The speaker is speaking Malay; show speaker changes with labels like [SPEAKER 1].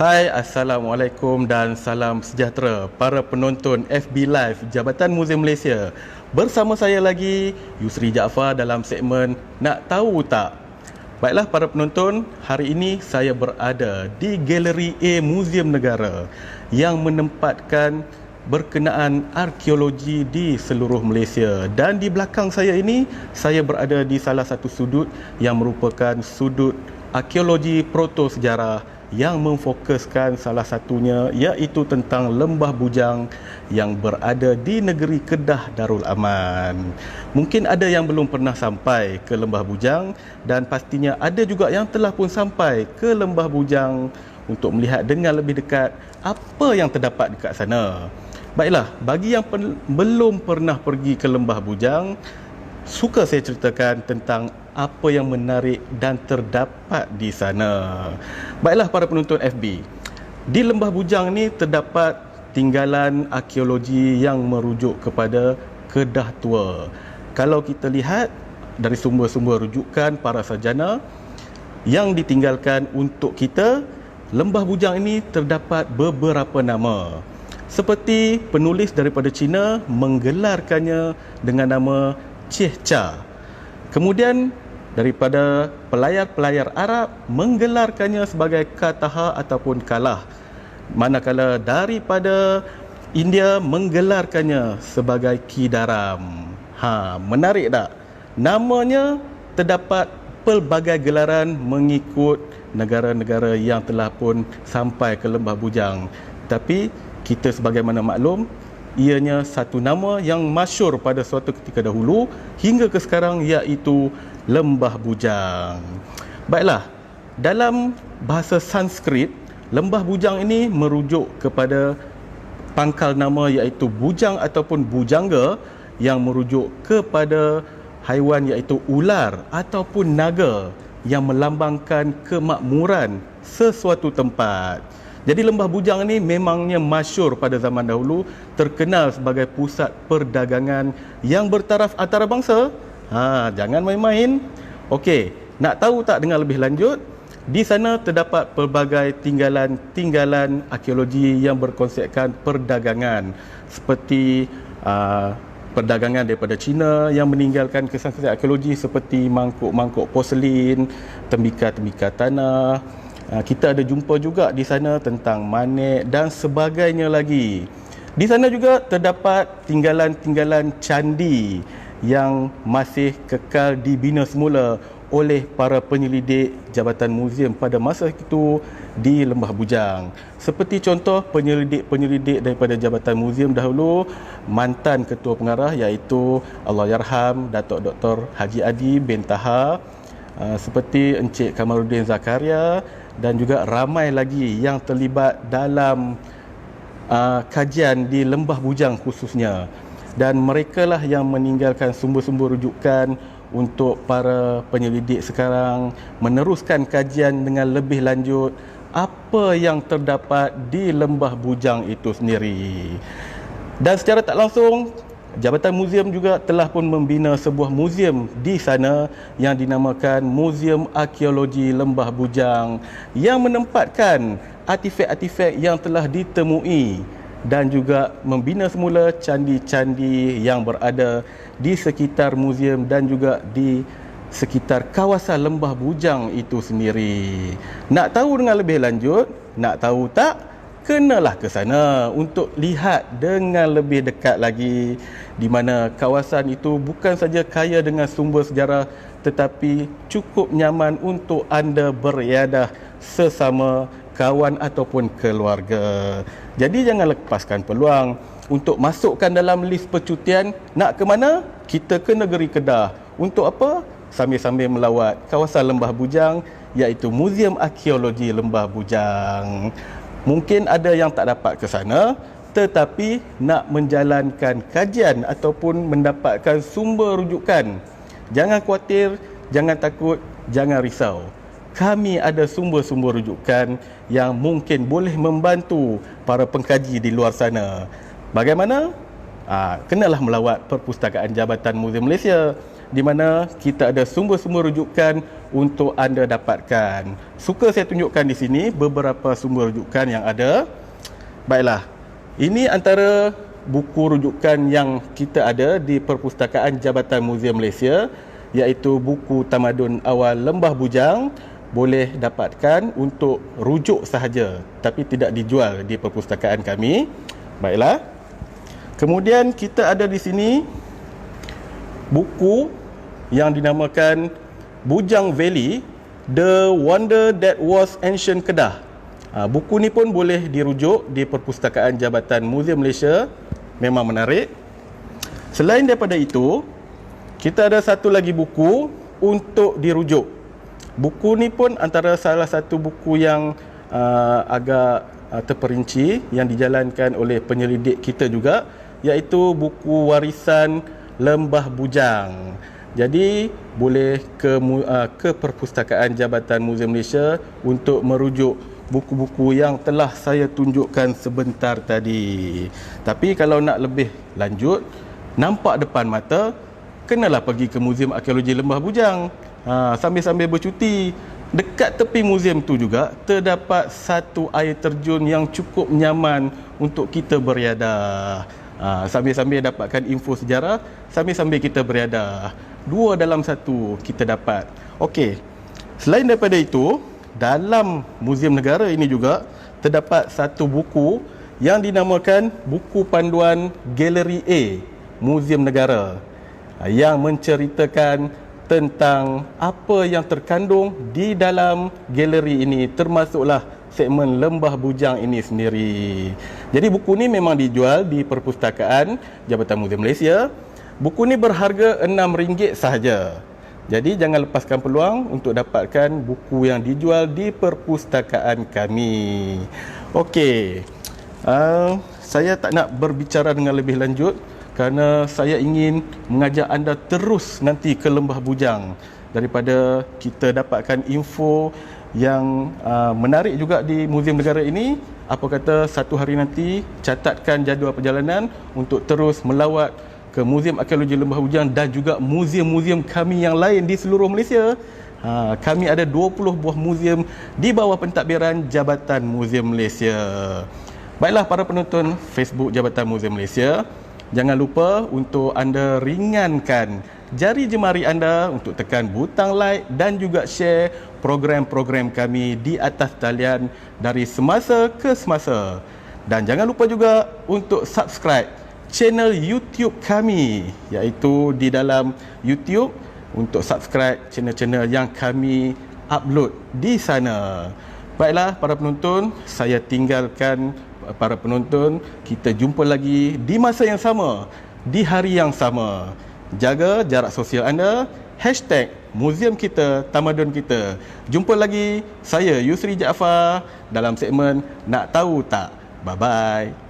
[SPEAKER 1] Hai, Assalamualaikum dan salam sejahtera para penonton FB Live Jabatan Muzium Malaysia. Bersama saya lagi, Yusri Jaafar dalam segmen Nak Tahu Tak? Baiklah para penonton, hari ini saya berada di Galeri A Muzium Negara yang menempatkan berkenaan arkeologi di seluruh Malaysia. Dan di belakang saya ini, saya berada di salah satu sudut yang merupakan sudut arkeologi proto-sejarah yang memfokuskan salah satunya iaitu tentang Lembah Bujang yang berada di negeri Kedah Darul Aman. Mungkin ada yang belum pernah sampai ke Lembah Bujang dan pastinya ada juga yang telah pun sampai ke Lembah Bujang untuk melihat dengan lebih dekat apa yang terdapat dekat sana. Baiklah, bagi yang belum pernah pergi ke Lembah Bujang, suka saya ceritakan tentang apa yang menarik dan terdapat di sana. Baiklah para penonton FB, di Lembah Bujang ni terdapat tinggalan arkeologi yang merujuk kepada Kedah Tua. Kalau kita lihat dari sumber-sumber rujukan para sarjana yang ditinggalkan untuk kita, Lembah Bujang ini terdapat beberapa nama. Seperti penulis daripada Cina menggelarkannya dengan nama Cehca. Kemudian daripada pelayar-pelayar Arab menggelarkannya sebagai Kataha ataupun Kalah. Manakala daripada India menggelarkannya sebagai Kidaram. Menarik tak? Namanya terdapat pelbagai gelaran mengikut negara-negara yang telah pun sampai ke Lembah Bujang. Tapi kita sebagaimana maklum, ianya satu nama yang masyhur pada suatu ketika dahulu hingga ke sekarang, iaitu Lembah Bujang. Baiklah, dalam bahasa Sanskrit, Lembah Bujang ini merujuk kepada pangkal nama iaitu bujang ataupun bujangga yang merujuk kepada haiwan iaitu ular ataupun naga yang melambangkan kemakmuran sesuatu tempat. Jadi Lembah Bujang ni memangnya masyhur pada zaman dahulu, terkenal sebagai pusat perdagangan yang bertaraf antarabangsa. Jangan main-main. Okey, nak tahu tak dengan lebih lanjut? Di sana terdapat pelbagai tinggalan arkeologi yang berkonsepkan perdagangan, seperti perdagangan daripada Cina yang meninggalkan kesan-kesan arkeologi seperti mangkuk-mangkuk porselin, tembikar-tembikar tanah. Kita ada jumpa juga di sana tentang manik dan sebagainya lagi. Di sana juga terdapat tinggalan-tinggalan candi yang masih kekal dibina semula oleh para penyelidik Jabatan Muzium pada masa itu di Lembah Bujang. Seperti contoh penyelidik-penyelidik daripada Jabatan Muzium dahulu, mantan ketua pengarah iaitu Allahyarham Datuk Dr. Haji Adi bin Taha, seperti Encik Kamaluddin Zakaria, dan juga ramai lagi yang terlibat dalam kajian di Lembah Bujang khususnya. Dan merekalah yang meninggalkan sumber-sumber rujukan untuk para penyelidik sekarang meneruskan kajian dengan lebih lanjut apa yang terdapat di Lembah Bujang itu sendiri. Dan secara tak langsung, Jabatan Muzium juga telah pun membina sebuah muzium di sana yang dinamakan Muzium Arkeologi Lembah Bujang yang menempatkan artifak-artifak yang telah ditemui dan juga membina semula candi-candi yang berada di sekitar muzium dan juga di sekitar kawasan Lembah Bujang itu sendiri. Nak tahu dengan lebih lanjut? Nak tahu tak? Kenalah ke sana untuk lihat dengan lebih dekat lagi, di mana kawasan itu bukan saja kaya dengan sumber sejarah tetapi cukup nyaman untuk anda beriadah sesama kawan ataupun keluarga. Jadi jangan lepaskan peluang untuk masukkan dalam lis percutian. Nak ke mana? Kita ke negeri Kedah. Untuk apa? Sambil-sambil melawat kawasan Lembah Bujang, iaitu Muzium Arkeologi Lembah Bujang. Mungkin ada yang tak dapat ke sana, tetapi nak menjalankan kajian ataupun mendapatkan sumber rujukan, jangan khawatir, jangan takut, jangan risau. Kami ada sumber-sumber rujukan yang mungkin boleh membantu para pengkaji di luar sana. Bagaimana? Kenalah melawat Perpustakaan Jabatan Muzium Malaysia, di mana kita ada sumber-sumber rujukan untuk anda dapatkan. Suka saya tunjukkan di sini beberapa sumber rujukan yang ada. Baiklah, ini antara buku rujukan yang kita ada di Perpustakaan Jabatan Muzium Malaysia, iaitu buku Tamadun Awal Lembah Bujang. Boleh dapatkan untuk rujuk sahaja, tapi tidak dijual di perpustakaan kami. Baiklah. Kemudian kita ada di sini buku yang dinamakan Bujang Valley, The Wonder That Was Ancient Kedah. Buku ni pun boleh dirujuk di Perpustakaan Jabatan Muzium Malaysia. Memang menarik. Selain daripada itu, kita ada satu lagi buku untuk dirujuk. Buku ni pun antara salah satu buku yang agak terperinci yang dijalankan oleh penyelidik kita juga, iaitu buku Warisan Lembah Bujang. Jadi boleh ke Perpustakaan Jabatan Muzium Malaysia untuk merujuk buku-buku yang telah saya tunjukkan sebentar tadi. Tapi kalau nak lebih lanjut, nampak depan mata, kenalah pergi ke Muzium Arkeologi Lembah Bujang. Sambil-sambil bercuti. Dekat tepi muzium tu juga terdapat satu air terjun yang cukup nyaman untuk kita beriadah. Sambil-sambil dapatkan info sejarah, sambil-sambil kita beriadah. Dua dalam satu kita dapat. Okey. Selain daripada itu, dalam Muzium Negara ini juga terdapat satu buku yang dinamakan Buku Panduan Galeri A Muzium Negara, yang menceritakan tentang apa yang terkandung di dalam galeri ini, termasuklah segmen Lembah Bujang ini sendiri. Jadi buku ni memang dijual di Perpustakaan Jabatan Muzium Malaysia. Buku ni berharga RM6 sahaja. Jadi jangan lepaskan peluang untuk dapatkan buku yang dijual di perpustakaan kami. Okey, saya tak nak berbicara dengan lebih lanjut kerana saya ingin mengajak anda terus nanti ke Lembah Bujang, daripada kita dapatkan info yang menarik juga di Muzium Negara ini. Apa kata satu hari nanti catatkan jadual perjalanan untuk terus melawat ke Muzium Arkeologi Lembah Bujang dan juga muzium-muzium kami yang lain di seluruh Malaysia. Kami ada 20 buah muzium di bawah pentadbiran Jabatan Muzium Malaysia. Baiklah para penonton Facebook Jabatan Muzium Malaysia, jangan lupa untuk anda ringankan jari jemari anda untuk tekan butang like dan juga share program-program kami di atas talian dari semasa ke semasa. Dan jangan lupa juga untuk subscribe channel YouTube kami, iaitu di dalam YouTube, untuk subscribe channel-channel yang kami upload di sana. Baiklah para penonton, saya tinggalkan para penonton. Kita jumpa lagi di masa yang sama, di hari yang sama. Jaga jarak sosial anda. #Muzium kita, Tamadun kita. Jumpa lagi saya Yusri Jaafar dalam segmen Nak Tahu Tak. Bye-bye.